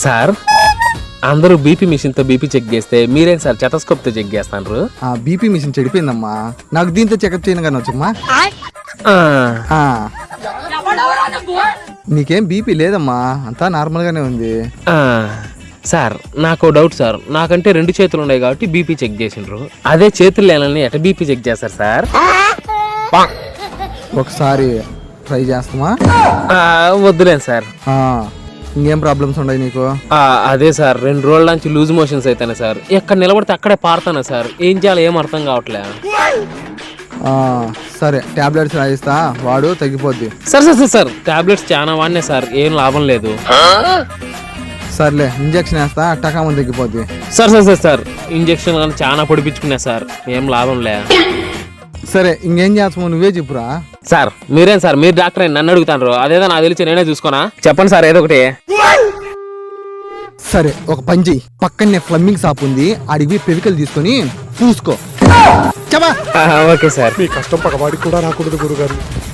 Sir అందరూ BP machine తో BP check చేస్తే మీరేం సార్ చెతస్కోప్ తో చెక్ చేస్తాను? ఆ బీపీ మిషన్ చెడిపోయిందమ్మా, నాకు దీంతో చెకప్ చేయను కానీ వచ్చమ్మా. నీకేం బీపీ లేదమ్మా, అంతా నార్మల్ గానే ఉంది. సార్ నాకు డౌట్ సార్, నాకంటే 2 చేతులు ఉన్నాయి కాబట్టి బీపీ చెక్ చేసిండ్రు, అదే చేతులు లేనని ఎట బీపీ చెక్ చేస్తారు సార్? ఒకసారి ట్రై చేస్తామా? వద్దులేను సార్. ఇంకేం ప్రాబ్లమ్స్ ఉన్నాయి నీకు? అదే సార్ 2 రోజుల నుంచి లూజ్ మోషన్స్ అయితేనే సార్, ఎక్కడ నిలబడితే అక్కడే పారుతానే సార్, ఏం చేయాలో ఏం అర్థం కావట్లే. సరే టాబ్లెట్స్ రాయిస్తా, వాడు తగ్గిపోద్ది. Sir sir sir sir tablets చాలా వాడినే సార్, ఏం లాభం లేదు. సర్లే ఇంజక్షన్ వేస్తా, టకామని తగ్గిపోద్ది. Sir sir sir sir injection కానీ చాలా పొడిపించుకున్నా సార్, ఏం లాభం లే. సరే ఇంకేం చేస్తాము నువ్వే చెప్పురా. సార్ మీరేం సార్, మీరు డాక్టర్ అని నన్ను అడుగుతాను, అదేదో నాకు తెలిసి నేనే చూసుకోనా? చెప్పండి సార్ ఏదో ఒకటి. సరే ఒక పని చెయ్యి, పక్కనే ఫ్లమ్మింగ్ షాప్ ఉంది, అడిగి పెవికలు తీసుకొని పూసుకో. Okay sir. మీ కష్టం పగవాడికి కూడా రాకూడదు గురుగారు.